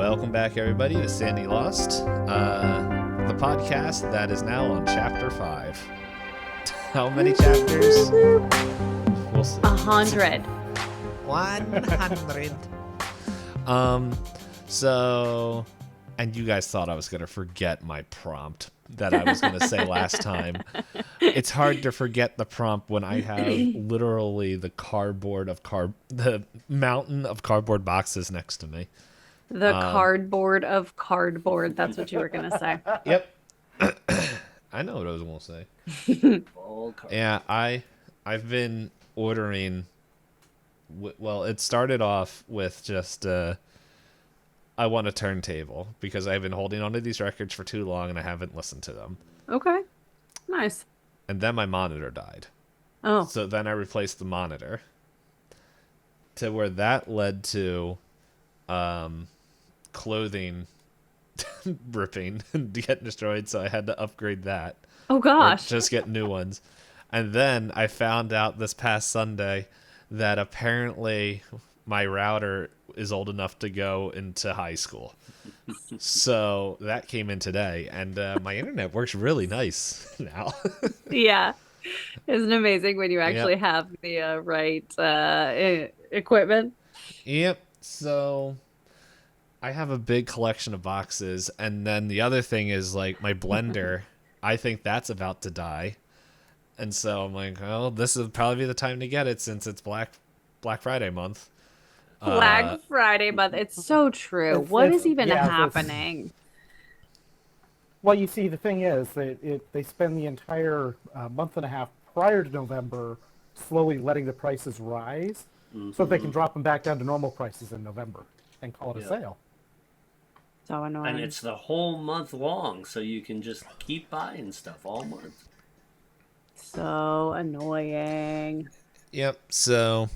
Welcome back, everybody, to Sandy Lost, the podcast that is now on Chapter 5. How many chapters? We'll see. 100. 100. So, and you guys thought I was going to forget my prompt that I was going to say last time. It's hard to forget the prompt when I have literally the mountain of cardboard boxes next to me. The cardboard of cardboard. That's what you were going to say. Yep. I know what I was going to say. Yeah, I've been ordering. Well, it started off with just I want a turntable because I've been holding onto these records for too long and I haven't listened to them. Okay. Nice. And then my monitor died. Oh. So then I replaced the monitor. To where that led to clothing ripping and getting destroyed, so I had to upgrade that. Oh gosh. Or just get new ones. And then I found out this past Sunday that apparently my router is old enough to go into high school. So that came in today, and my internet works really nice now. Yeah. Isn't it amazing when you actually have the right equipment? Yep. So I have a big collection of boxes, and then the other thing is like my blender. I think that's about to die, and so I'm like, oh, this will probably be the time to get it since it's Black Friday month. Black Friday month. It's so true. What is even happening? Well, you see, the thing is, they spend the entire month and a half prior to November slowly letting the prices rise so that they can drop them back down to normal prices in November and call it a sale. So annoying. And it's the whole month long, so you can just keep buying stuff all month. So annoying. Yep. So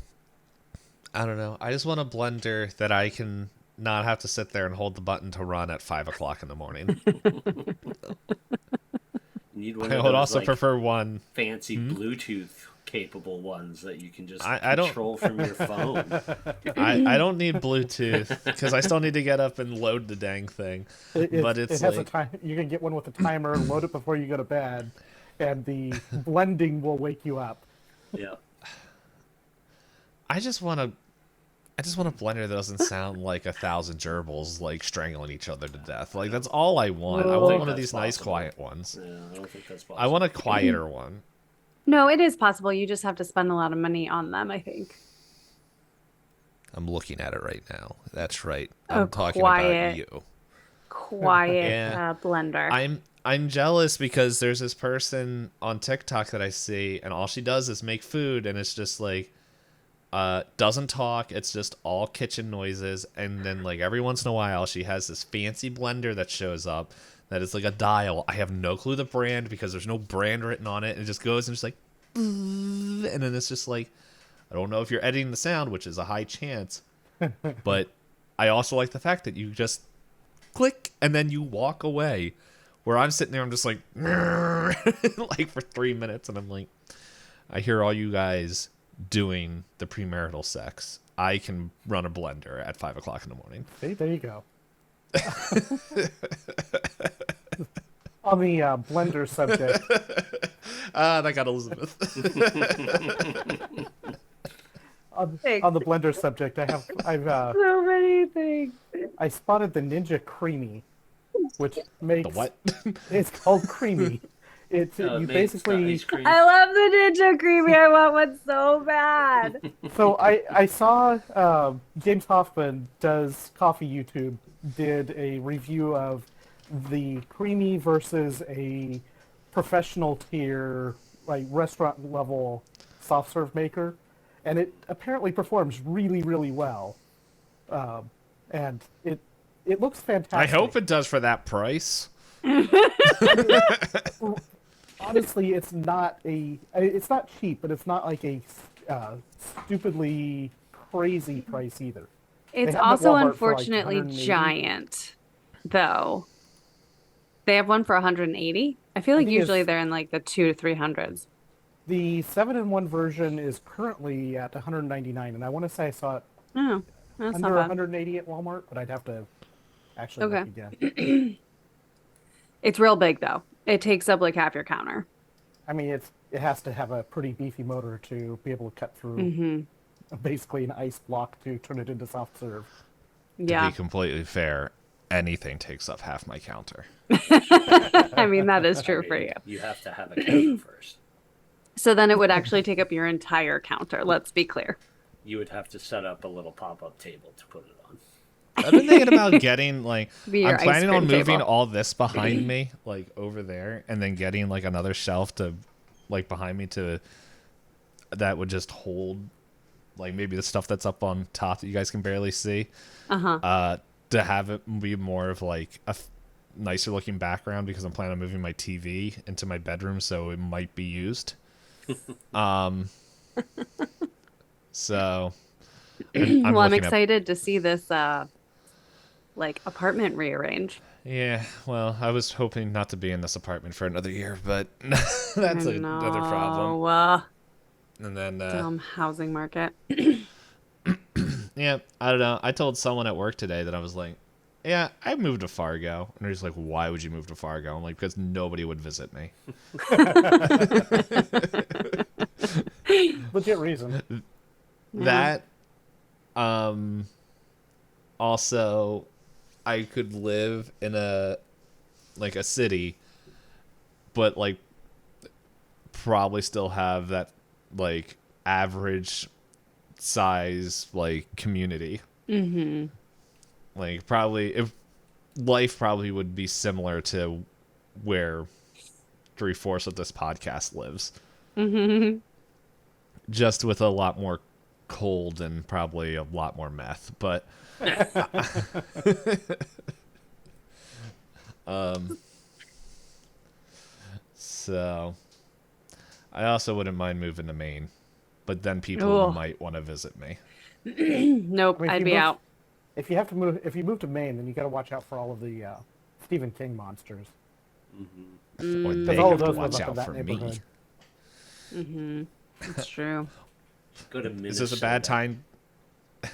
I don't know. I just want a blender that I can not have to sit there and hold the button to run at 5 o'clock in the morning. Need one I of would those, also like, prefer one fancy Bluetooth capable ones that you can just I don't control from your phone. I don't need Bluetooth because I still need to get up and load the dang thing. But it it's has like a time. You can get one with a timer, load it before you go to bed, and the blending will wake you up. Yeah. I just want a blender that doesn't sound like 1,000 gerbils like strangling each other to death. Like that's all I want. I want one of these nice quiet ones. Yeah, I don't think that's possible. I want a quieter one. No, it is possible. You just have to spend a lot of money on them, I think. I'm looking at it right now. That's right. I'm talking quiet, about you. Quiet blender. I'm jealous because there's this person on TikTok that I see, and all she does is make food, and it's just like doesn't talk. It's just all kitchen noises, and then like every once in a while, she has this fancy blender that shows up that is like a dial. I have no clue the brand because there's no brand written on it. And it just goes and just like, and then it's just like, I don't know if you're editing the sound, which is a high chance, but I also like the fact that you just click and then you walk away. Where I'm sitting there, I'm just like, like for 3 minutes, and I'm like, I hear all you guys doing the premarital sex. I can run a blender at 5 o'clock in the morning. See, there you go. On the blender subject. That got Elizabeth. on the blender subject, I've so many things. I spotted the Ninja Creamy, which makes The what? It's called Creamy. It's you basically. I love the Ninja Creamy. I want one so bad. So I saw James Hoffman does Coffee YouTube did a review of the Creamy versus a professional tier like restaurant level soft serve maker, and it apparently performs really, really well, and it looks fantastic. I hope it does for that price. Honestly, it's not cheap, but it's not like a stupidly crazy price either. It's have them at also Walmart for, like, unfortunately 180. giant, though. They have one for 180. I feel like think usually it's- they're in like the 200 to 300s. The 7-in-1 version is currently at $199, and I want to say I saw it Oh, that's under not bad. 180 at Walmart, but I'd have to actually Okay. look again. It's real big though. It takes up like half your counter. I mean, it has to have a pretty beefy motor to be able to cut through basically an ice block to turn it into soft serve. To Yeah. be completely fair, anything takes up half my counter. I mean, that is true for you. You have to have a counter first. So then it would actually take up your entire counter. Let's be clear. You would have to set up a little pop-up table to put it on. I've been thinking about getting like Be your I'm planning ice on cream moving table. all this behind me, like over there, and then getting like another shelf to like behind me to that would just hold like maybe the stuff that's up on top that you guys can barely see. To have it be more of like a nicer looking background because I'm planning on moving my TV into my bedroom, so it might be used. So Well, I'm looking excited to see this like apartment rearrange. Yeah, well, I was hoping not to be in this apartment for another year, but that's another problem. And then, Dumb housing market. yeah, I don't know. I told someone at work today that I was like, yeah, I moved to Fargo. And they're just like, why would you move to Fargo? I'm like, because nobody would visit me. Legit reason. That, also, I could live in a city, but like probably still have that like average size like community. Like probably if life probably would be similar to where 3/4 of this podcast lives. Just with a lot more cold and probably a lot more meth, but so I also wouldn't mind moving to Maine, but then people might want to visit me. Nope, I mean, if I'd you be move- out. If you move to Maine, then you got to watch out for all of the Stephen King monsters. Or they all have to those live watch up in out that for me. neighborhood. It's true. Go to Minnesota. Is this a bad time?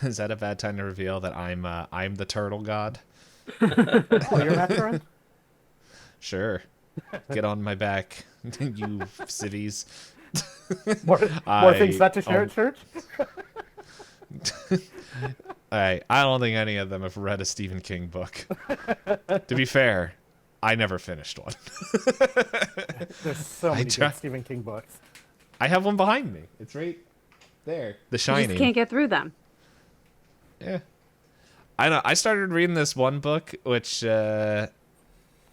Is that a bad time to reveal that I'm the turtle god? Oh, you're not current? Sure. Get on my back, you civvies. More things not to share at church? I don't think any of them have read a Stephen King book. To be fair, I never finished one. There's so many try- good Stephen King books. I have one behind me. It's right there. The You Shining. just can't get through them. Yeah. I know. I started reading this one book, which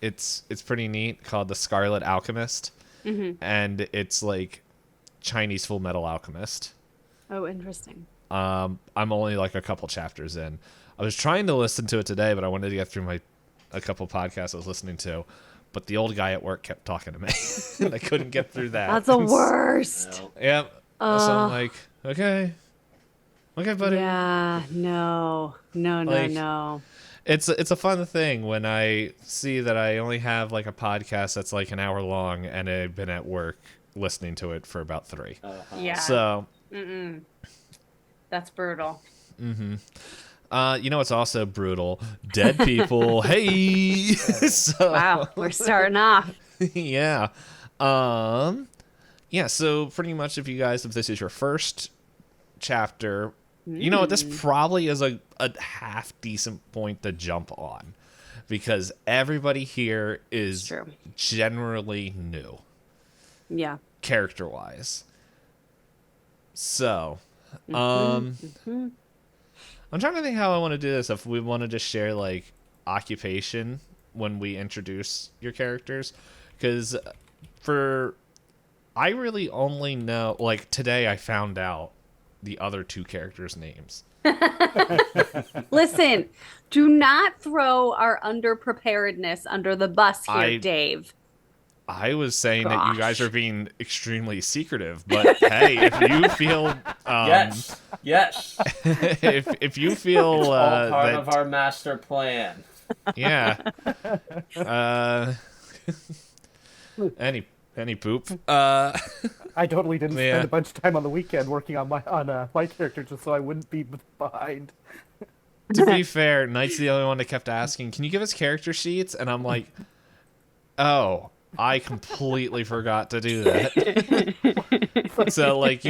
it's pretty neat, called The Scarlet Alchemist, and it's like Chinese Full Metal Alchemist. Oh, interesting. I'm only like a couple chapters in. I was trying to listen to it today, but I wanted to get through a couple podcasts I was listening to. But the old guy at work kept talking to me, and I couldn't get through that. That's the worst. Well, Yep. So I'm like, okay, buddy. Yeah, no. Like- It's a fun thing when I see that I only have like a podcast that's like an hour long, and I've been at work listening to it for about 3. Yeah. So, That's brutal. you know, it's also brutal. Dead people. Hey. So, Wow, we're starting off. yeah. Yeah, so pretty much if this is your first chapter, you know what, this probably is a half decent point to jump on because everybody here is True. generally new, Yeah. character-wise. So, I'm trying to think how I want to do this. If we want to just share like occupation when we introduce your characters, because I really only know, like today I found out the other 2 characters' names. Listen, do not throw our underpreparedness under the bus here, Dave. I was saying that you guys Gosh. are being extremely secretive, but hey, if you feel yes. if you feel All part that of our master plan. yeah, any poop. I totally didn't Yeah. spend a bunch of time on the weekend working on my character just so I wouldn't be behind. To be fair, Knight's the only one that kept asking, "Can you give us character sheets?" And I'm like, "Oh, I completely forgot to do that." So like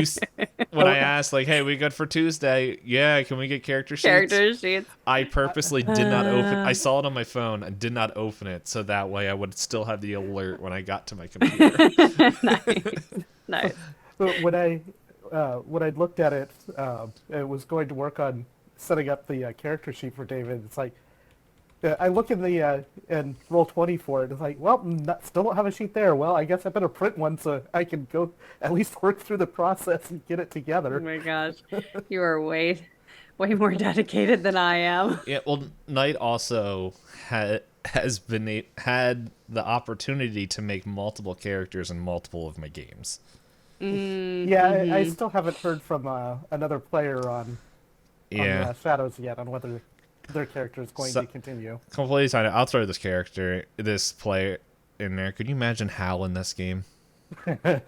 when I asked like, "Hey, we good for Tuesday?" "Yeah, can we get character sheets?" Character sheets. I purposely did not open. I saw it on my phone and did not open it, so that way I would still have the alert when I got to my computer. Nice. But when I looked at it, it was going to work on setting up the character sheet for David. It's like I look in the and roll 20 for it. It's like, well, still don't have a sheet there. Well, I guess I better print one so I can go at least work through the process and get it Oh together. my gosh, you are way more dedicated than I am. Yeah, well, Knight also had the opportunity to make multiple characters in multiple of my games. Yeah, I still haven't heard from another player on Shadows yet on whether their character is going to continue. Completely signed. I'll throw this player in there. Could you imagine Hal in this game? I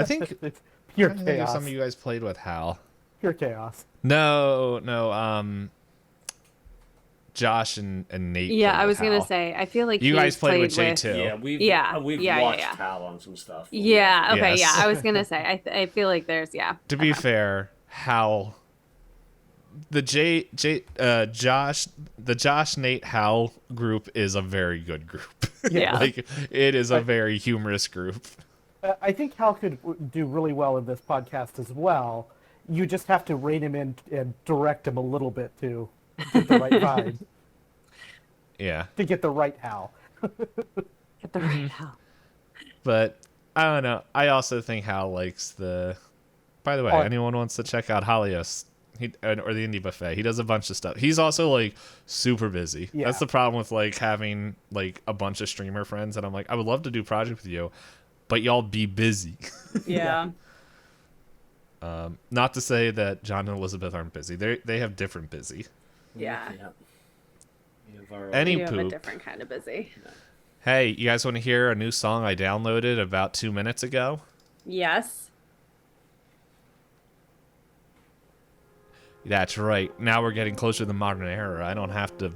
think It's pure I think chaos. some of you guys played with Hal. Pure chaos. No. Josh and Nate. Yeah, played I with was gonna Hal. say. I feel like You he's guys played with J2. Yeah, we've Yeah, we've yeah, watched yeah. Hal on some stuff. Yeah. Okay. Yes. Yeah. I was gonna say. I feel like there's To be fair, Hal, the Josh Nate Hal group is a very good group. Yeah. Like it is a very humorous group. I think Hal could do really well in this podcast as well. You just have to rein him in and direct him a little bit to get the right vibe, Yeah. to get the right Hal. get the right out. But I don't know. I also think Hal likes the. By the way, anyone wants to check out Halios or the Indie Buffet? He does a bunch of stuff. He's also like super busy. Yeah. That's the problem with like having like a bunch of streamer friends. And I'm like, I would love to do project with you, but y'all be busy. Yeah. Not to say that John and Elizabeth aren't busy. They have different busy. Yeah. We have our Any You have a poop. different kind of busy. Hey, you guys want to hear a new song I downloaded about 2 minutes ago? Yes. That's right. Now we're getting closer to the modern era. I don't have to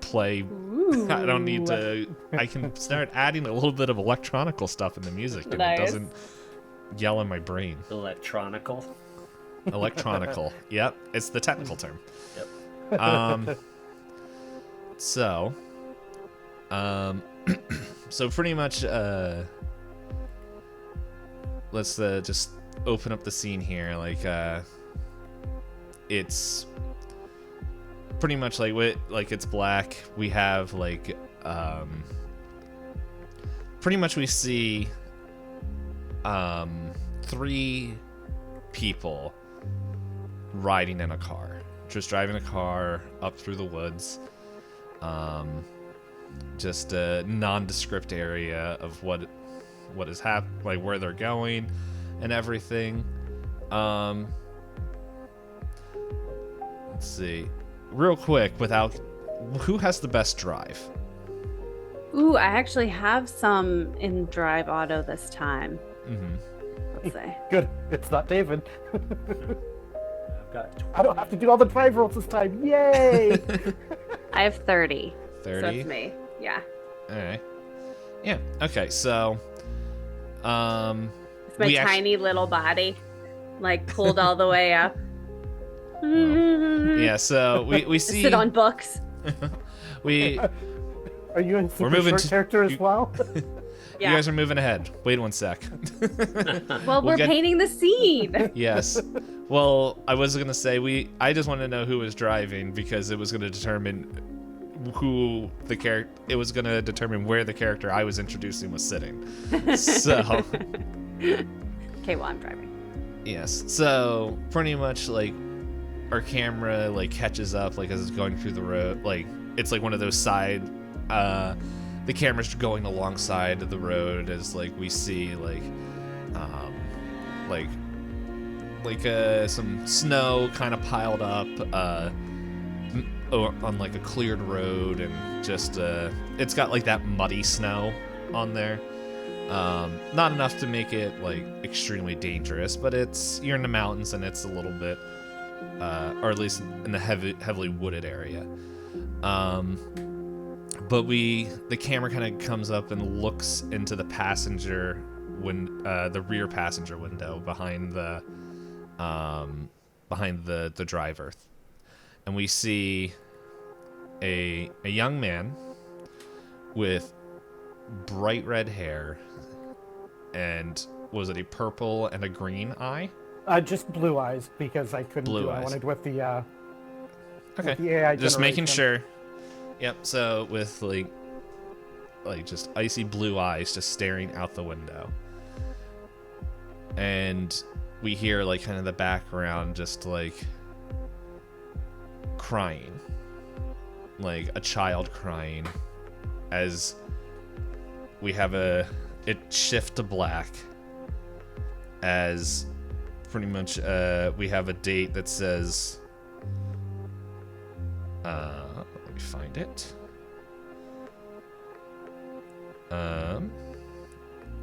play. Ooh. I don't need to. I can start adding a little bit of electronical stuff in the music, and Nice. it doesn't yell in my brain. electronical. Electronical. Yep, it's the technical term. Yep. So pretty much, let's just open up the scene here. Like, it's pretty much like it's black. We have like, pretty much we see, 3 people riding in a car, just driving a car up through the woods. Just a nondescript area of what is like where they're going and everything. Let's see, real quick, who has the best drive? Ooh, I actually have some in Drive Auto this time. Mm-hmm. Let's see. Good. It's not David. I've got I don't have to do all the drive rolls this time. Yay! I have 30. 30. So it's me. Yeah. All right. Yeah. Okay. So, It's my We actu- tiny little body, like pulled all the way up. yeah. So we see Sit on books. we Are you a super moving short to- character as well? Yeah. You guys are moving ahead. Wait 1 sec. Well, we're get- painting the scene. Yes. Well, I was gonna say I just wanted to know who was driving because it was gonna determine who the character. It was gonna determine where the character I was introducing was sitting. So Okay, well, I'm driving. yes. So pretty much like our camera like catches up like as it's going through the road. Like it's like one of those side. The camera's going alongside of the road as like we see like some snow kind of piled up on like a cleared road, and just it's got like that muddy snow on there. Not enough to make it like extremely dangerous, but you're in the mountains and it's a little bit or at least in the heavily wooded area. But the camera kind of comes up and looks into the the rear passenger window behind the driver, and we see a young man with bright red hair and was it a purple and a green eye? Just blue eyes because I couldn't Blue do. eyes. I wanted with the Okay. with the AI Just making generation. sure. Yep. So with like just icy blue eyes just staring out the window, and we hear like kind of the background just like crying, like a child crying, as we have it shift to black as pretty much we have a date that says let me find it.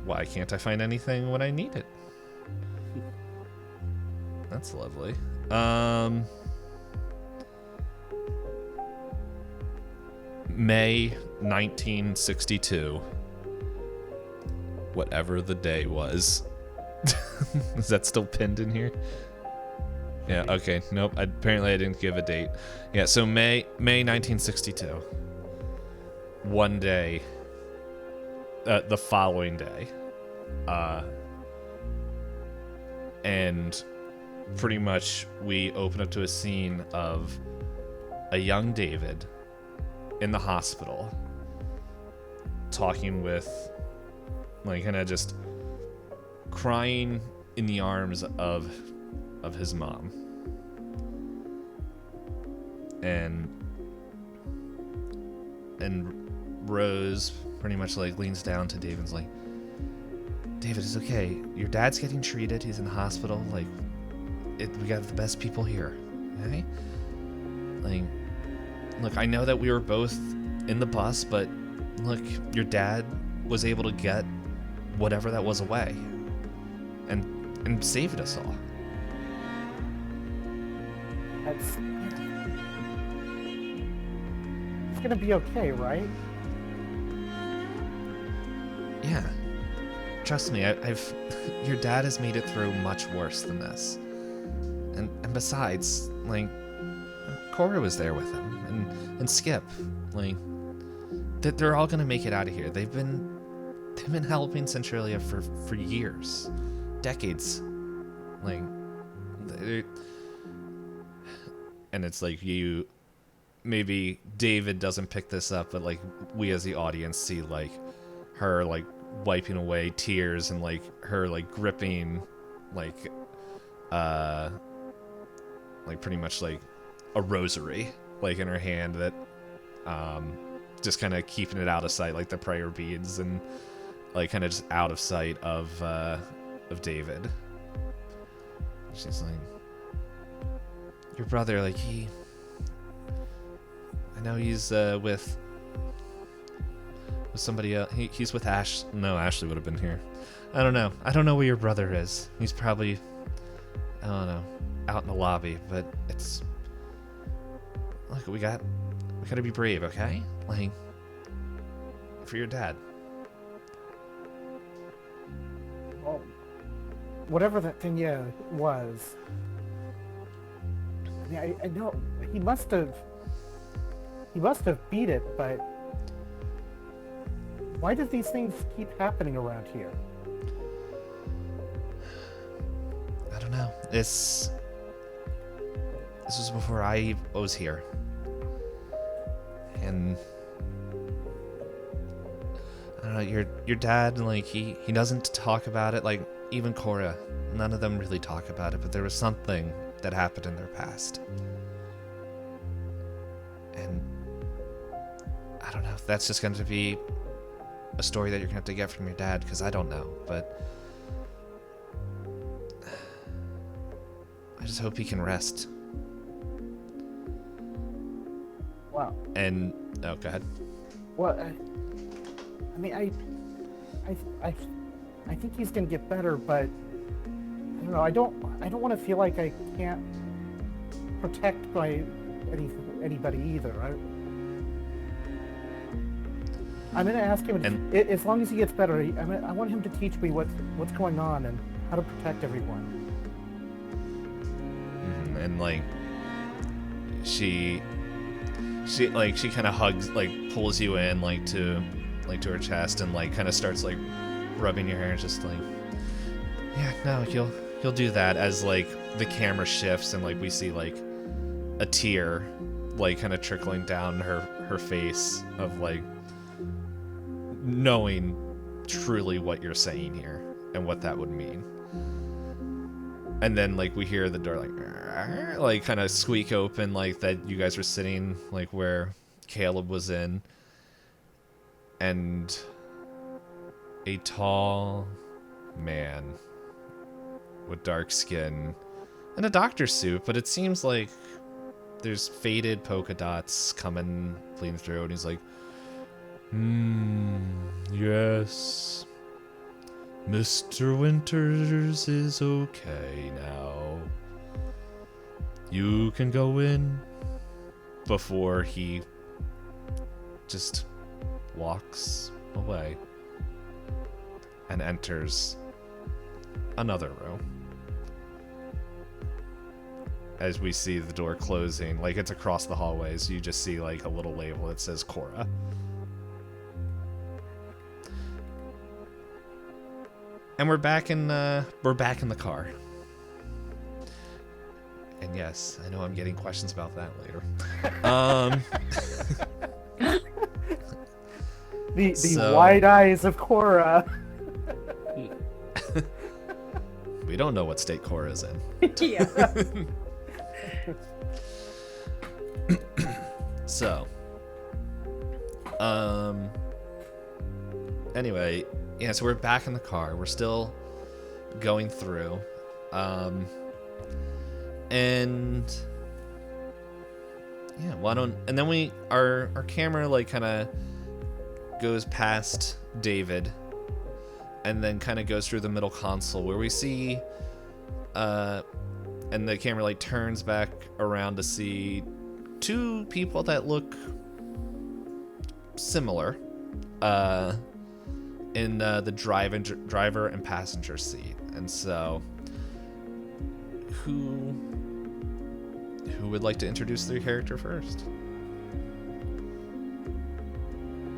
Why can't I find anything when I need it? That's lovely. May 1962. Whatever the day was. Is that still pinned in here? Yeah, okay. Nope. Apparently I didn't give a date. Yeah, so May 1962. One day. The following day. And pretty much we open up to a scene of a young David in the hospital talking with, like, kind of just crying in the arms of his mom. And Rose pretty much like leans down to David's like, David, it's okay. Your dad's getting treated. He's in the hospital. Like, we got the best people here. Okay? Like, look, I know that we were both in the bus, but look, your dad was able to get whatever that was away, and saved us all. It's gonna be okay, right? Yeah. Trust me, I've your dad has made it through much worse than this. And besides, like, Cora was there with him, and Skip. Like, they're all gonna make it out of here. They've been helping Centralia for years. Decades. Like, and it's like maybe David doesn't pick this up, but like we as the audience see like her like wiping away tears and like her like gripping like pretty much like a rosary like in her hand that just kind of keeping it out of sight, like the prayer beads, and like kind of just out of sight of David. She's like, your brother, like I know he's with somebody else. He's with Ash. No, Ashley would have been here. I don't know where your brother is. He's probably, I don't know, out in the lobby. But it's, look, we gotta be brave, okay? Like, for your dad. Well, whatever that thing was. I mean, I know he must have beat it, but why do these things keep happening around here? I don't know. This was before I was here. And I don't know, your dad, like, he doesn't talk about it, like, even Cora, none of them really talk about it, but there was something that happened in their past. And I don't know if that's just going to be a story that you're going to have to get from your dad, because I don't know, but I just hope he can rest. Wow. And, oh, go ahead. Well, I mean, I think he's gonna get better, but I don't know. I don't want to feel like I can't protect by anybody either. I'm going to ask him, as long as he gets better, I want him to teach me what's going on and how to protect everyone. And like she kind of hugs, like pulls you in like to her chest and like kind of starts like rubbing your hair, just like, yeah, no, you'll do that, as like the camera shifts and like we see like a tear like kind of trickling down her face of like knowing truly what you're saying here and what that would mean. And then like we hear the door like kind of squeak open, like that you guys were sitting like where Caleb was in, and a tall man with dark skin and a doctor's suit, but it seems like there's faded polka dots coming clean through, and he's like, yes, Mr. Winters is okay now. You can go in. Before he just walks away and enters another room. As we see the door closing, like it's across the hallways, you just see like a little label that says Cora. And we're back in the car. And yes, I know I'm getting questions about that later. The wide eyes of Cora. We don't know what state Cora's in. Yeah. So, anyway, yeah, so we're back in the car. We're still going through. And yeah, and then our camera like kind of goes past David and then kind of goes through the middle console where we see and the camera like turns back around to see two people that look similar in the driver and passenger seat. And so who would like to introduce their character first?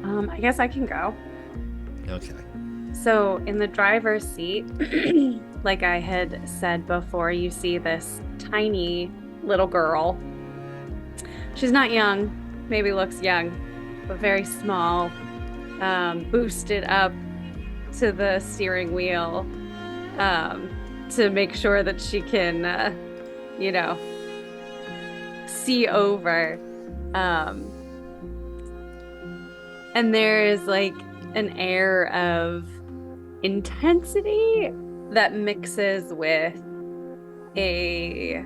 I guess I can go. Okay. So in the driver's seat, like I had said before, you see this tiny little girl. She's not young, maybe looks young, but very small, boosted up to the steering wheel to make sure that she can, see over. And there is like an air of intensity that mixes with a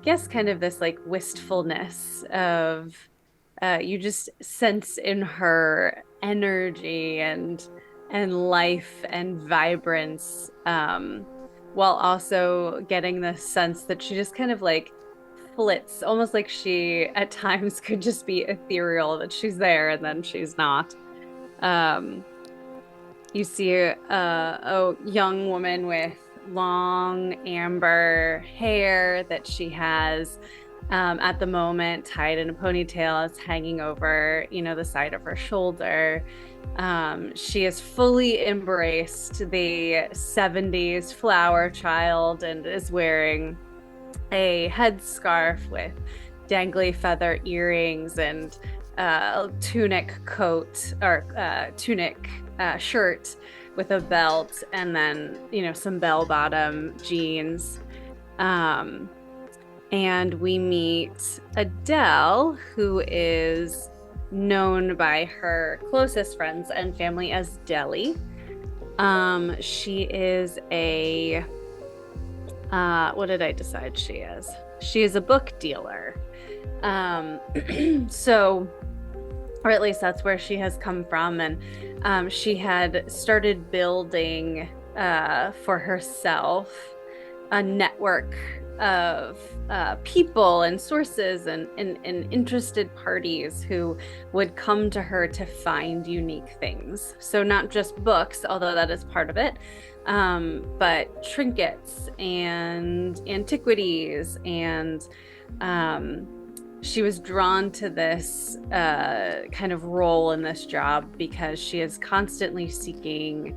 guess kind of this like wistfulness of you just sense in her energy and life and vibrance, while also getting the sense that she just kind of like flits, almost like she at times could just be ethereal, that she's there and then she's not. You see a young woman with long amber hair that she has at the moment tied in a ponytail. It's hanging over, the side of her shoulder. She has fully embraced the 70s flower child and is wearing a headscarf with dangly feather earrings and tunic coat or tunic shirt with a belt, and then some bell-bottom jeans. And we meet Adele, who is known by her closest friends and family as Deli. She is a what did I decide she is? She is a book dealer. So, or at least that's where she has come from. And she had started building for herself a network of people and sources and interested parties who would come to her to find unique things. So not just books, although that is part of it, but trinkets and antiquities. And she was drawn to this kind of role in this job because she is constantly seeking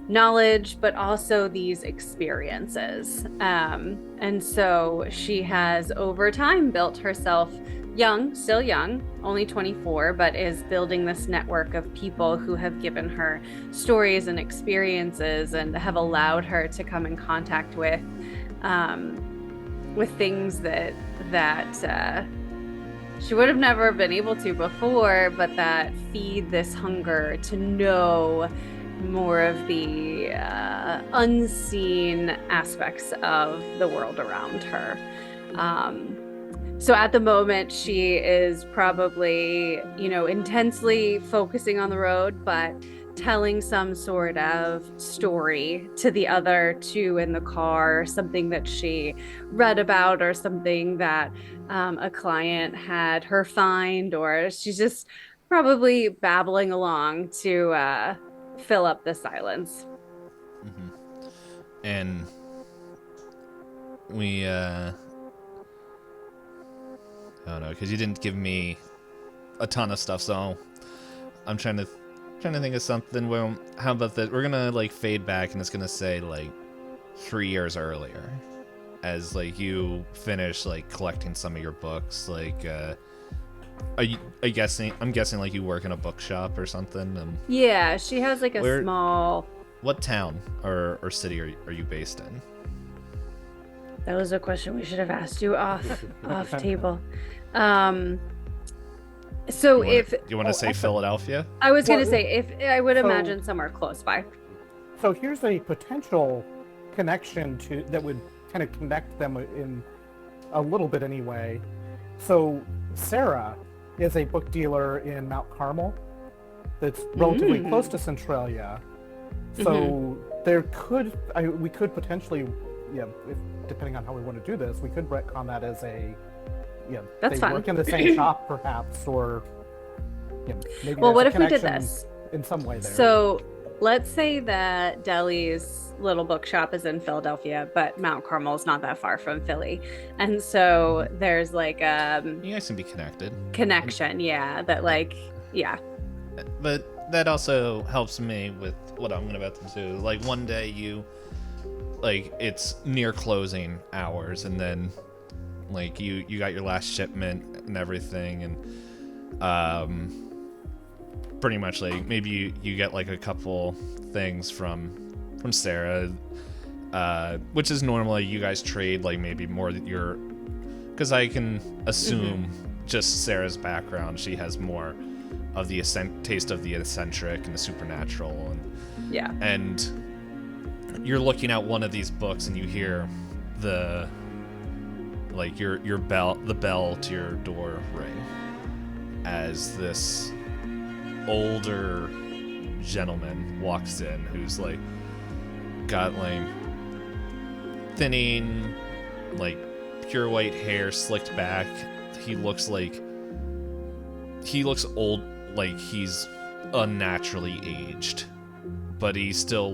knowledge, but also these experiences. And so she has over time built herself young, still young, only 24, but is building this network of people who have given her stories and experiences and have allowed her to come in contact with things that she would have never been able to before, but that feed this hunger to know more of the unseen aspects of the world around her. So at the moment, she is probably, intensely focusing on the road, but telling some sort of story to the other two in the car, something that she read about or something that a client had her find, or she's just probably babbling along to fill up the silence. Mm-hmm. And we I don't know, because you didn't give me a ton of stuff, so I'm trying to think of something. Well, how about that? We're gonna fade back, and it's gonna say 3 years earlier, as you finish collecting some of your books. I'm guessing you work in a bookshop or something. Yeah, she has a small. What town or city are you based in? That was a question we should have asked you off table. So you want to say Philadelphia? I was going to say, if I would imagine somewhere close by. So here's a potential connection that would kind of connect them in a little bit anyway. So Sarah is a book dealer in Mount Carmel that's relatively close to Centralia. So we could potentially, depending on how we want to do this, we could retcon that as that's they fun. work in the same shop perhaps, or maybe. Well, what if we did this in some way there? So let's say that Deli's little bookshop is in Philadelphia, but Mount Carmel is not that far from Philly, and so there's you guys can be connected. Connection, But that also helps me with what I'm about to do. One day you, it's near closing hours, and then you got your last shipment and everything, and pretty much maybe you get a couple things from Sarah, which is normally you guys trade maybe more that because I can assume just Sarah's background, she has more of the taste of the eccentric and the supernatural, and you're looking at one of these books and you hear the the bell to your door ring as this older gentleman walks in, who's got thinning pure white hair slicked back. He looks old, he's unnaturally aged, but he's still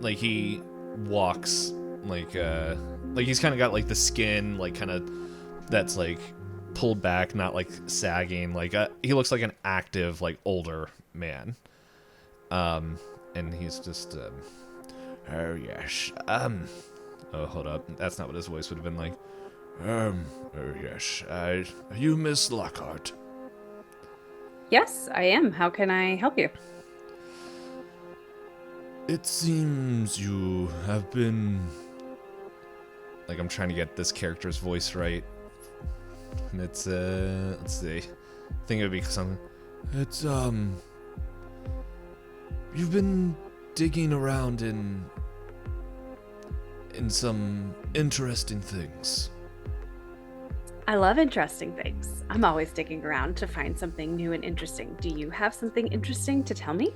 he walks he's kind of got the skin kind of that's pulled back, not sagging. He looks like an active older man, and he's just oh yes, oh hold up, that's not what his voice would have been like. Oh yes, are you Miss Lockhart? Yes, I am. How can I help you? It seems you have been... I'm trying to get this character's voice right. And it's, let's see. I think it would be something... It's, you've been digging around in some interesting things. I love interesting things. I'm always digging around to find something new and interesting. Do you have something interesting to tell me?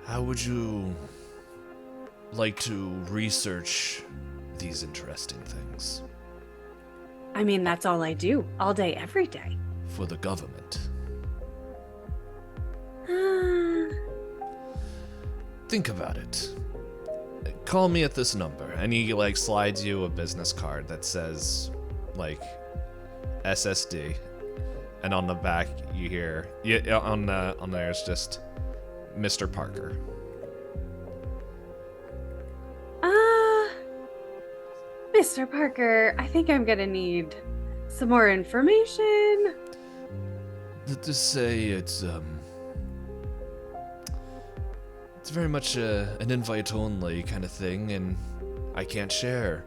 How would you like to research these interesting things I mean, that's all I do, all day, every day. for the government. Think about it. Call me at this number. And he, like, slides you a business card that says, like, SSD. And on the back, you hear... Yeah, on there is just Mr. Parker. Mr. Parker, I think I'm gonna need some more information. To say it's very much an invite only kind of thing, and I can't share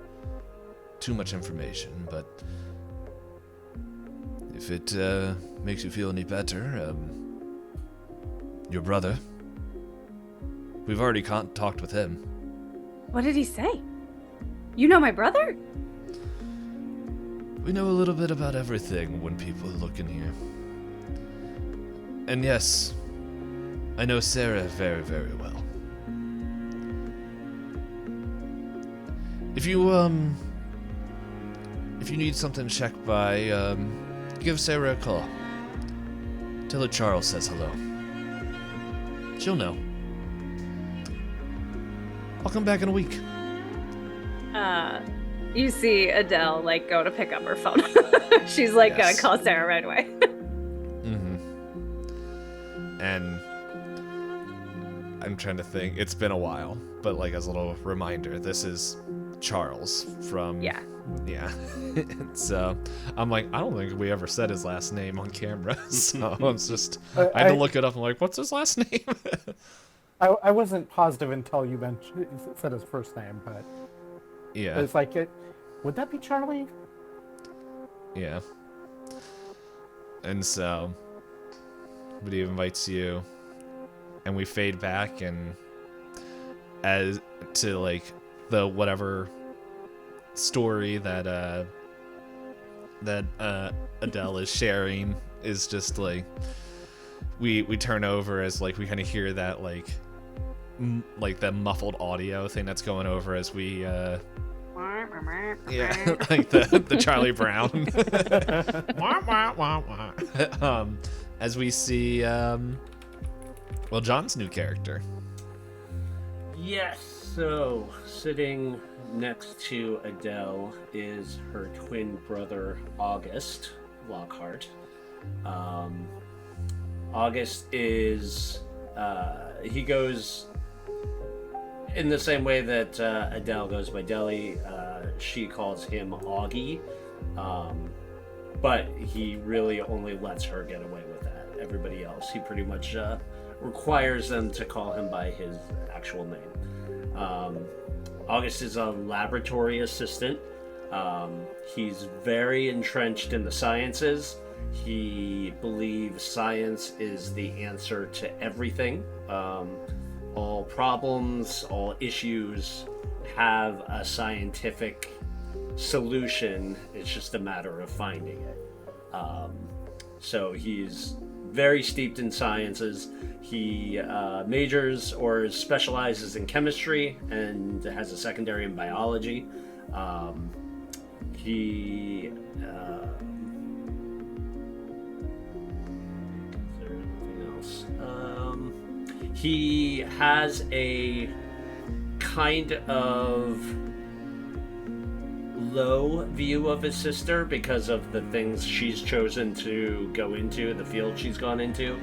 too much information, but if it makes you feel any better, your brother, we've already talked with him. What did he say? You know my brother? We know a little bit about everything when people look in here. And yes, I know Sarah very, very well. If you need something checked by, give Sarah a call. Tell her Charles says hello. She'll know. I'll come back in a week. You see Adele, like, go to pick up her phone. She's like, Yes. gonna call Sarah right away. And I'm trying to think. It's been a while, but like as a little reminder, this is Charles from... Yeah. Yeah. So I'm like, I don't think we ever said his last name on camera. So it's just... I had to look it up. I'm like, what's his last name? I wasn't positive until you said his first name, but Yeah. it's like, would that be Charlie? Yeah. And so... But he invites you, and we fade back, and as to like the whatever story that Adele is sharing is just like we turn over as like we kind of hear that like the muffled audio thing that's going over as we yeah, like the Charlie Brown. As we see, well, John's new character. Yes, so sitting next to Adele is her twin brother, August Lockhart. August is, he goes in the same way that Adele goes by Deli. She calls him Augie. But he really only lets her get away with that. Everybody else, he pretty much requires them to call him by his actual name. August is a laboratory assistant. He's very entrenched in the sciences. He believes science is the answer to everything. All problems, all issues have a scientific solution. It's just a matter of finding it. So he's very steeped in sciences. He majors or specializes in chemistry and has a secondary in biology. Is there anything else? He has a kind of low view of his sister because of the things she's chosen to go into, the field she's gone into.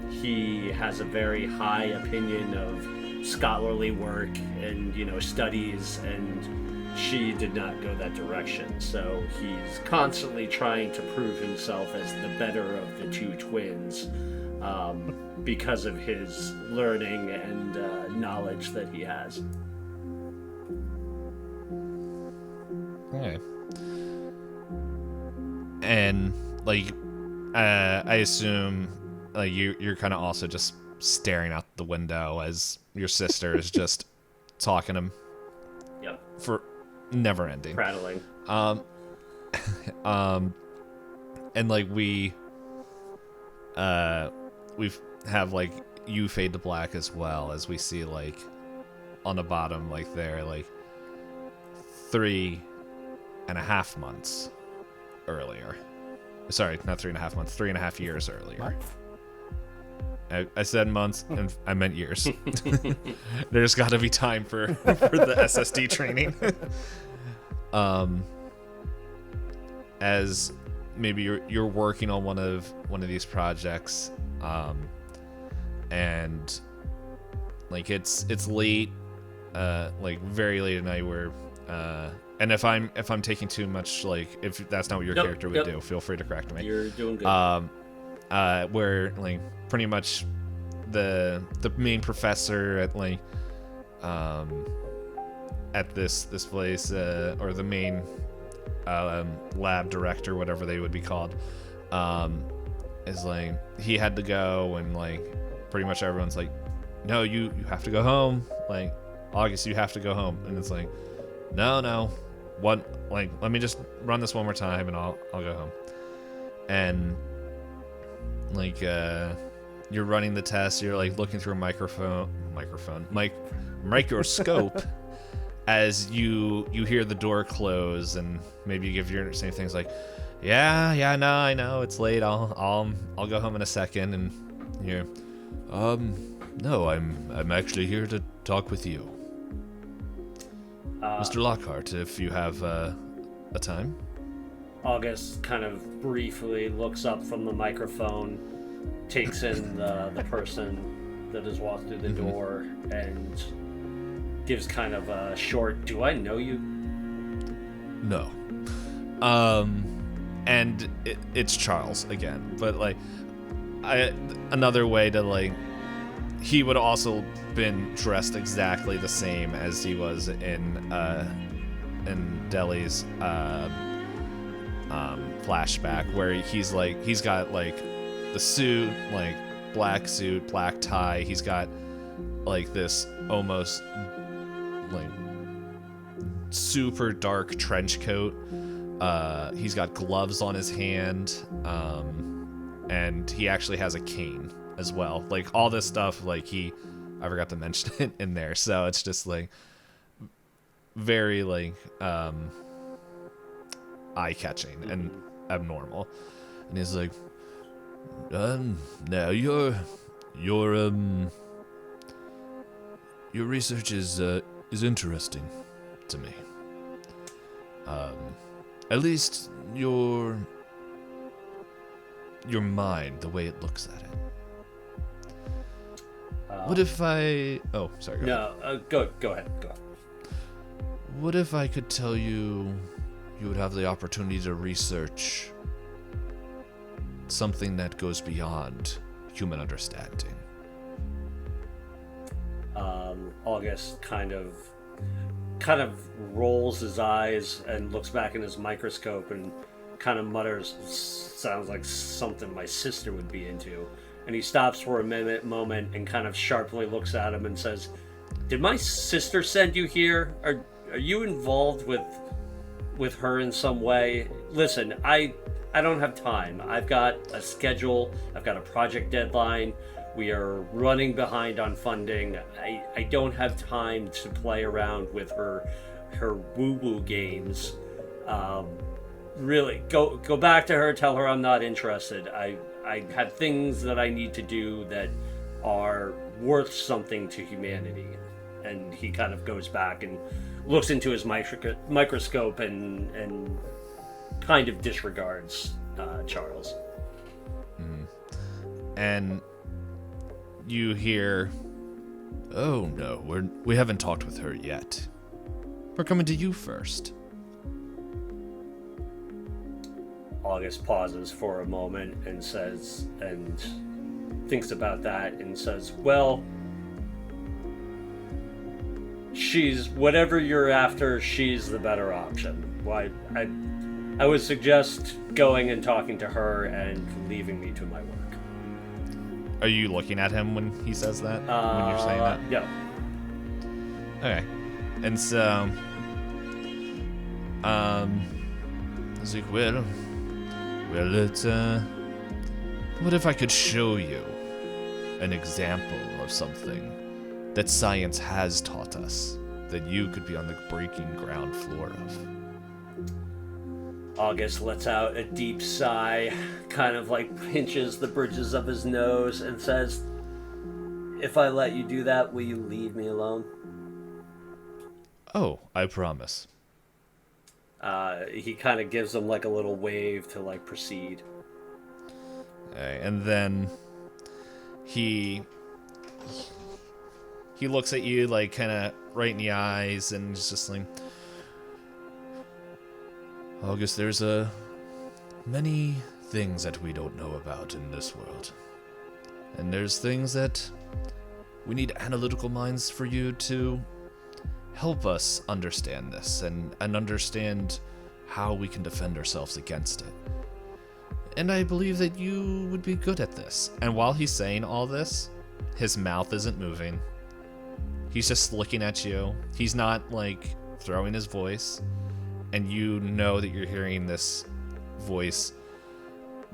He has a very high opinion of scholarly work and, studies, and she did not go that direction. So he's constantly trying to prove himself as the better of the two twins because of his learning and knowledge that he has. Okay. And like, I assume like you're kind of also just staring out the window as your sister is just talking to him. Yep. For never ending. Prattling. And like we have like you fade to black as well as we see like on the bottom, like they're like 3.5 months earlier. Sorry, not 3.5 months, 3.5 years earlier. I said months and I meant years. There's got to be time for the SSD training. As maybe you're working on one of these projects, and like it's late, like very late at night, where and if I'm taking too much, like if that's not what your character would do, feel free to correct me. You're doing good. Where like pretty much the main professor at like at this place, or the main lab director, whatever they would be called, is like he had to go, and like pretty much everyone's like, no, you have to go home, like August, you have to go home. And it's like, no, let me just run this one more time and I'll go home. And like you're running the test, you're like looking through a microscope as you hear the door close, and maybe you give your same things like, yeah, no, I know it's late, I'll go home in a second. And you're no, I'm actually here to talk with you, Mr. Lockhart, if you have a time. August kind of briefly looks up from the microphone, takes in the person that has walked through the door, and gives kind of a short, do I know you? No. And it's Charles again, but like another way to like, he would also been dressed exactly the same as he was in Deli's flashback, where he's got like the suit, like black suit, black tie. He's got like this almost like super dark trench coat. He's got gloves on his hand, and he actually has a cane as well. Like all this stuff, like I forgot to mention it in there. So it's just like very like eye-catching and abnormal. And he's like, now your research is interesting to me. At least your mind, the way it looks at it. What if I... Oh, sorry. Go ahead. What if I could tell you would have the opportunity to research something that goes beyond human understanding? August kind of rolls his eyes and looks back in his microscope and kind of mutters, sounds like something my sister would be into. And he stops for a moment and kind of sharply looks at him and says, did my sister send you here? Are you involved with her in some way? Listen, I don't have time. I've got a schedule. I've got a project deadline. We are running behind on funding. I don't have time to play around with her woo-woo games. Really, go back to her. Tell her I'm not interested. I have things that I need to do that are worth something to humanity. And he kind of goes back and looks into his microscope and kind of disregards Charles. And you hear, oh no, we haven't talked with her yet. We're coming to you first. August pauses for a moment and thinks about that and says, well, she's whatever you're after, she's the better option. Why, I would suggest going and talking to her and leaving me to my work. Are you looking at him when he says that? When you're saying that? Yeah. Okay. And so, I was like, well, it's, what if I could show you an example of something that science has taught us that you could be on the breaking ground floor of. August lets out a deep sigh, kind of like pinches the bridges of his nose, and says, "If I let you do that, will you leave me alone?" Oh, I promise. He kind of gives him like a little wave to like proceed. Okay, and then he looks at you like kind of right in the eyes and is just like, August, there's many things that we don't know about in this world. And there's things that we need analytical minds for you to help us understand this and understand how we can defend ourselves against it. And I believe that you would be good at this. And while he's saying all this, his mouth isn't moving. He's just looking at you. He's not, like, throwing his voice. And you know that you're hearing this voice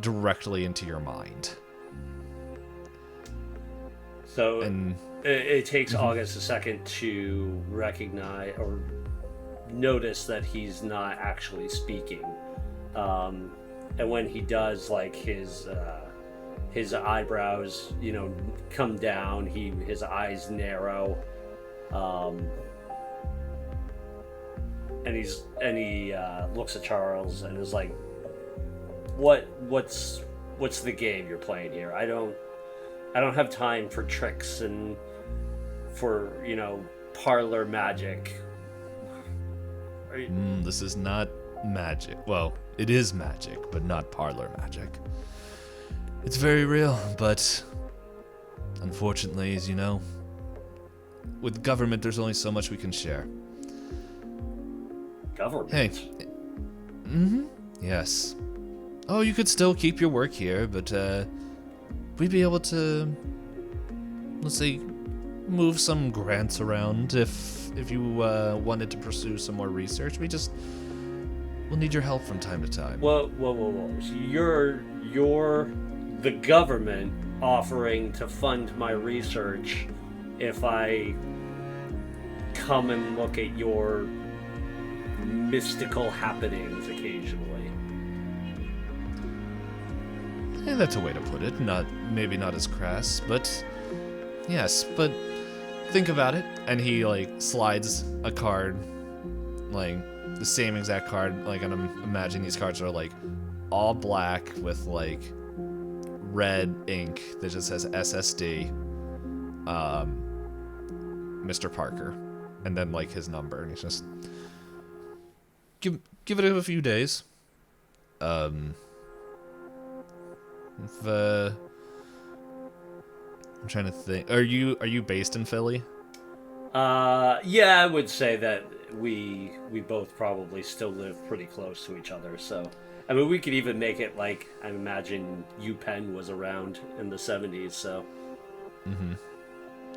directly into your mind. So And it takes August a second to recognize or notice that he's not actually speaking. And when he does, like, his eyebrows, come down. His eyes narrow, and he looks at Charles and is like, "What's the game you're playing here? I don't have time for tricks and for parlor magic." this is not magic. Well, it is magic, but not parlor magic. It's very real, but unfortunately, as you know, with government, there's only so much we can share. Government? Hey. Yes. Oh, you could still keep your work here, but we'd be able to, let's say, move some grants around if you wanted to pursue some more research. We'll need your help from time to time. Whoa. So you're the government offering to fund my research if I come and look at your mystical happenings occasionally. Yeah, that's a way to put it. Maybe not as crass, but yes, but think about it. And he like slides a card, like the same exact card, like, and I'm imagining these cards are like all black with like red ink that just says SSD, Mr. Parker, and then like his number, and he's just give it a few days. I'm trying to think. Are you based in Philly? Yeah, I would say that we both probably still live pretty close to each other. So, I mean, we could even make it like, I imagine UPenn was around in the 70s. So,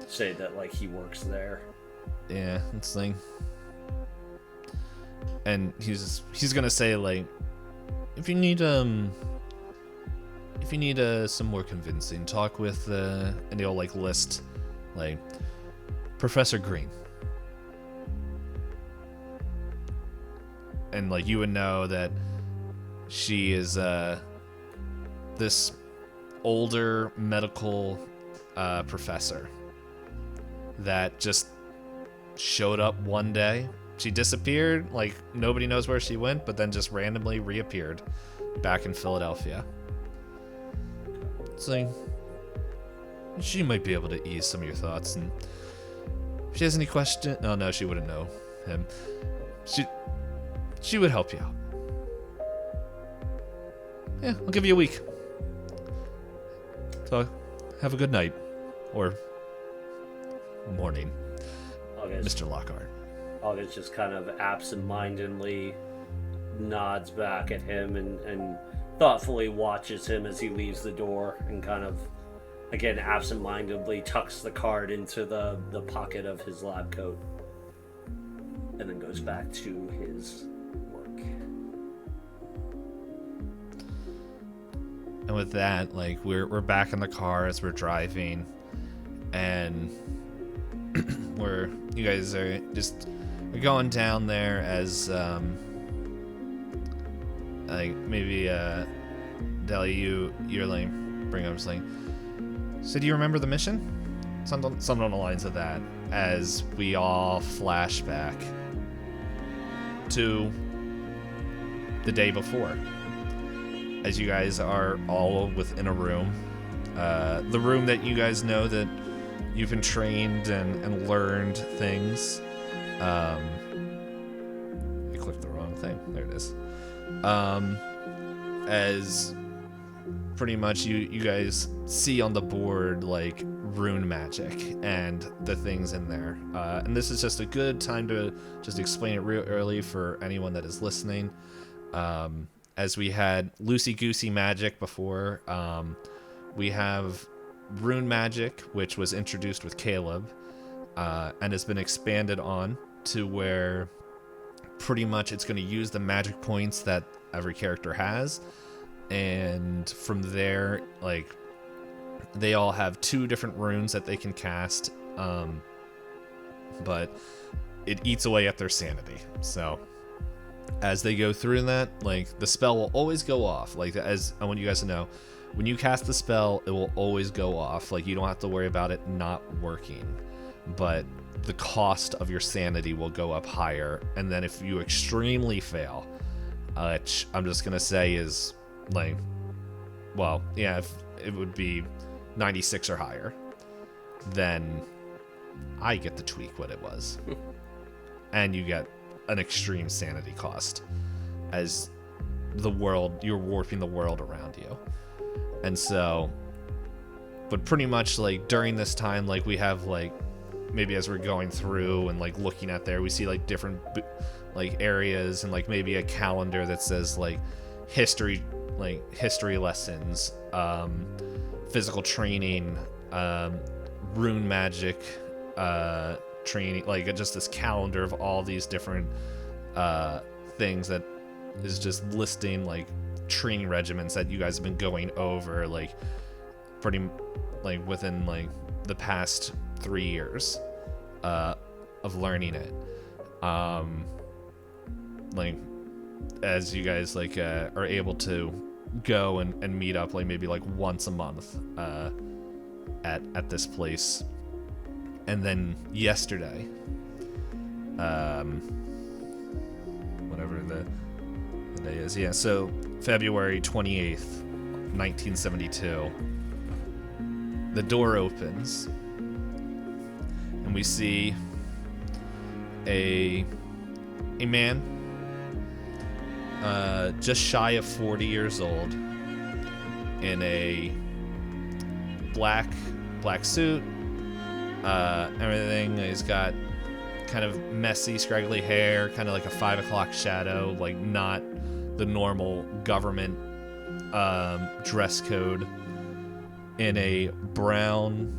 say that like he works there. Yeah, it's like, and he's gonna say like, if you need some more convincing, talk with and they'll like list like Professor Green, and like you would know that she is this older medical professor that just showed up one day. She disappeared, like nobody knows where she went, but then just randomly reappeared back in Philadelphia. It's like, she might be able to ease some of your thoughts, and if she has any question, oh no, she wouldn't know him. She would help you out. Yeah, I'll give you a week. So, have a good night. Or morning, Mr. Lockhart. August just kind of absent-mindedly nods back at him and thoughtfully watches him as he leaves the door, and kind of, again, absent-mindedly tucks the card into the pocket of his lab coat, and then goes back to his work. And with that, like, we're back in the car as we're driving, and where you guys are just going down there as like maybe Deli, you're like bring up like, so do you remember the mission? Something on the lines of that, as we all flash back to the day before, as you guys are all within a room, the room that you guys know that you've been trained and learned things. I clicked the wrong thing. There it is. As pretty much you guys see on the board like rune magic and the things in there. And this is just a good time to just explain it real early for anyone that is listening. As we had loosey-goosey magic before, we have rune magic, which was introduced with Caleb, and has been expanded on to where pretty much it's going to use the magic points that every character has. And from there, like, they all have 2 different runes that they can cast, but it eats away at their sanity. So as they go through that, like, the spell will always go off. Like, as I want you guys to know, when you cast the spell, it will always go off. Like, you don't have to worry about it not working, but the cost of your sanity will go up higher. And then if you extremely fail, which I'm just gonna say is like, well, yeah, if it would be 96 or higher, then I get to tweak what it was. And you get an extreme sanity cost as the world, you're warping the world around you. And so, but pretty much like during this time, like we have like, maybe as we're going through and like looking at there, we see like different like areas and like maybe a calendar that says like history lessons, physical training, rune magic, training, like just this calendar of all these different things that is just listing like training regimens that you guys have been going over like pretty like within like the past 3 years of learning it. Like as you guys like are able to go and meet up like maybe like once a month at this place. And then yesterday, whatever the day is, yeah, so February 28th, 1972, the door opens and we see a man just shy of 40 years old in a black suit, everything. He's got kind of messy, scraggly hair, kind of like a 5 o'clock shadow, like not the normal government dress code, in a brown,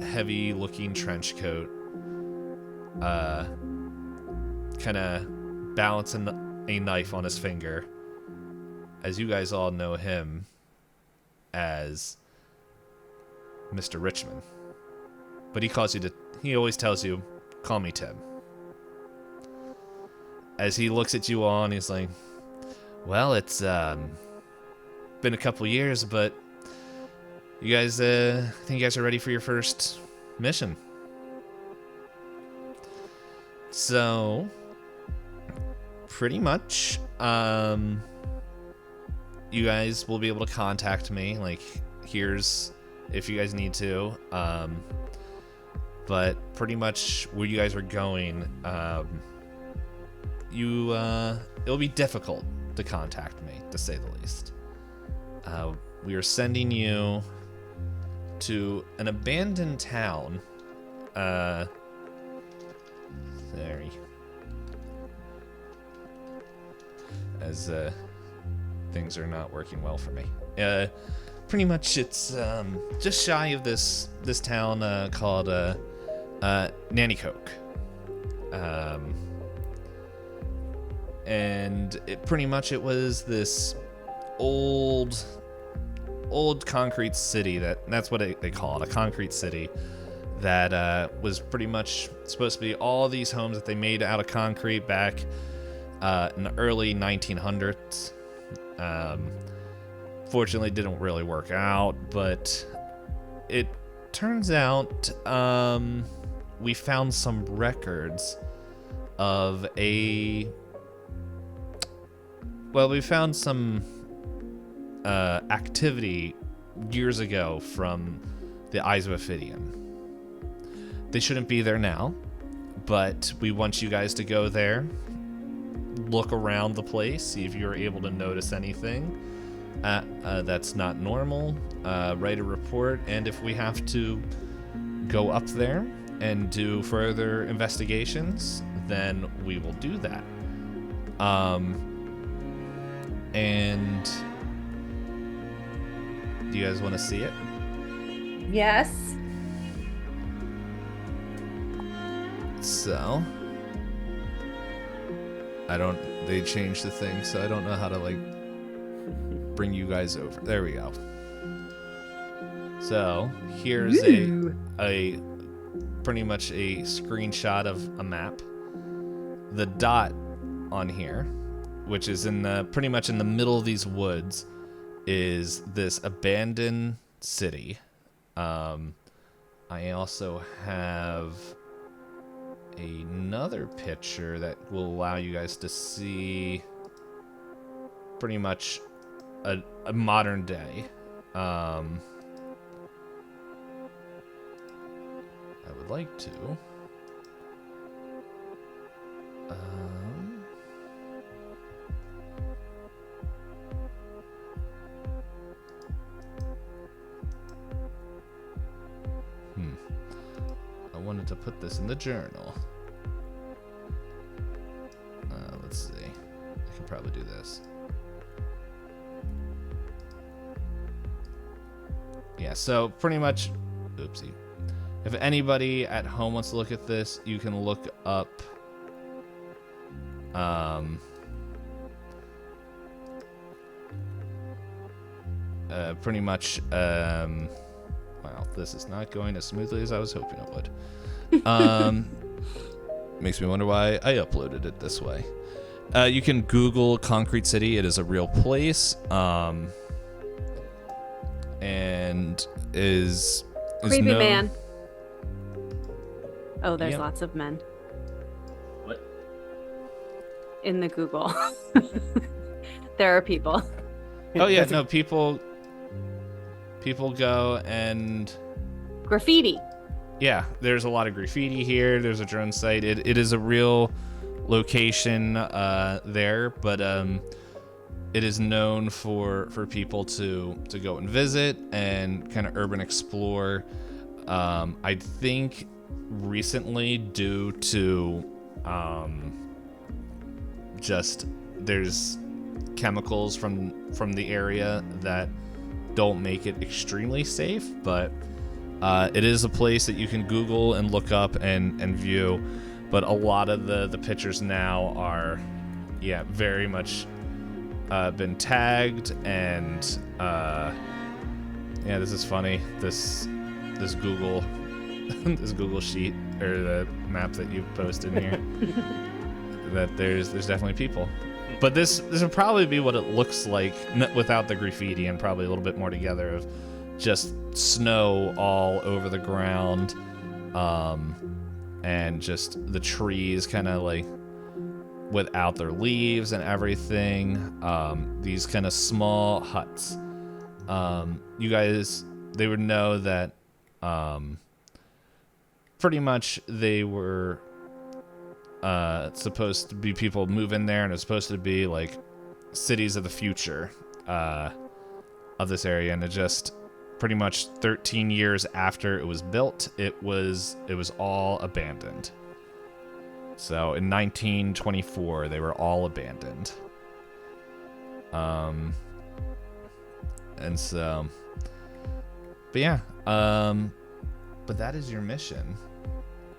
heavy-looking trench coat, kind of balancing a knife on his finger, as you guys all know him as Mr. Richmond. But he always tells you, call me Tim. As he looks at you all and he's like, well, it's been a couple years, but you guys, I think you guys are ready for your first mission. So, pretty much, you guys will be able to contact me, like, here's, if you guys need to, but pretty much where you guys are going, it'll be difficult to contact me, to say the least. We are sending you to an abandoned town. Sorry. As things are not working well for me. Pretty much it's just shy of this town called Nannycoke. And it was this old concrete city that's what they call it, a concrete city that was pretty much supposed to be all these homes that they made out of concrete back in the early 1900s. Fortunately, didn't really work out, but it turns out we found some records of we found some activity years ago from the Eyes of Ophidian. They shouldn't be there now, but we want you guys to go there, look around the place, see if you're able to notice anything that's not normal, write a report, and if we have to go up there and do further investigations, then we will do that. And do you guys want to see it? Yes. So, they changed the thing, so I don't know how to, like, bring you guys over. There we go. So, here's a pretty much a screenshot of a map. The dot on here, which is pretty much in the middle of these woods, is this abandoned city. I also have another picture that will allow you guys to see pretty much a modern day. I would like to. I wanted to put this in the journal. Let's see. I can probably do this. Yeah, so pretty much, oopsie. If anybody at home wants to look at this, you can look up pretty much wow, this is not going as smoothly as I was hoping it would. Makes me wonder why I uploaded it this way. You can Google Concrete City. It is a real place. And is creepy known... man. Oh, there's Yep. lots of men What? in the Google. There are people. Oh yeah, no, people go and Graffiti. yeah, there's a lot of graffiti here. There's a drone site. It is a real location there, but it is known for people to go and visit and kind of urban explore. I think recently, due to just there's chemicals from the area that don't make it extremely safe, but it is a place that you can Google and look up and view. But a lot of the pictures now are, yeah, very much been tagged, and yeah, this is funny. This Google this Google sheet or the map that you posted here, that there's definitely people. But this would probably be what it looks like without the graffiti, and probably a little bit more together of just snow all over the ground, and just the trees kind of like without their leaves and everything. These kind of small huts. You guys, they would know that pretty much they were supposed to be people move in there, and it's supposed to be like cities of the future of this area. And it just pretty much 13 years after it was built, it was all abandoned. So in 1924, they were all abandoned. And so, but yeah, but that is your mission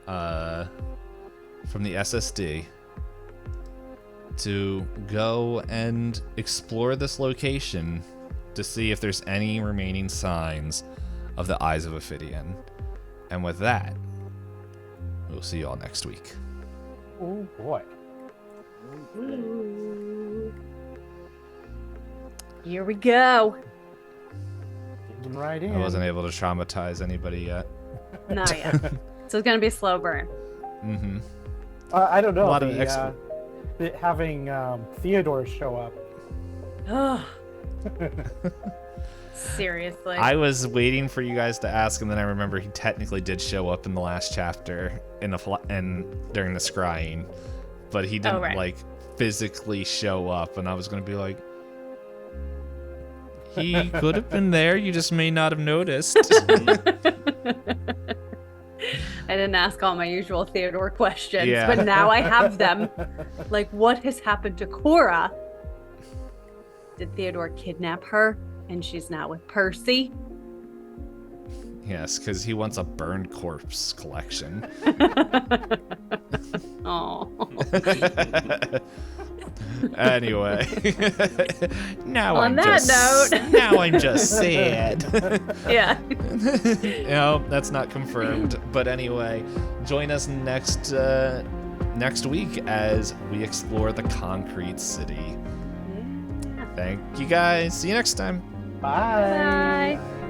from the SSD, to go and explore this location to see if there's any remaining signs of the Eyes of Ophidian. And with that, we'll see you all next week. Oh boy. Here we go. Getting right in. I wasn't able to traumatize anybody yet. Not yet. So it's gonna be a slow burn. Mm-hmm. I don't know. A lot of having Theodore show up. Ugh. Seriously. I was waiting for you guys to ask, and then I remember he technically did show up in the last chapter in during the scrying, but he didn't like physically show up, and I was gonna be like, he could have been there. You just may not have noticed. I didn't ask all my usual Theodore questions, Yeah. but now I have them. Like, what has happened to Cora? Did Theodore kidnap her and she's now with Percy? Yes, because he wants a burned corpse collection. Oh. Anyway, now On I'm that just note. now I'm just sad. Yeah. No, that's not confirmed. But anyway, join us next week as we explore the Concrete City. Thank you guys. See you next time. Bye. Bye.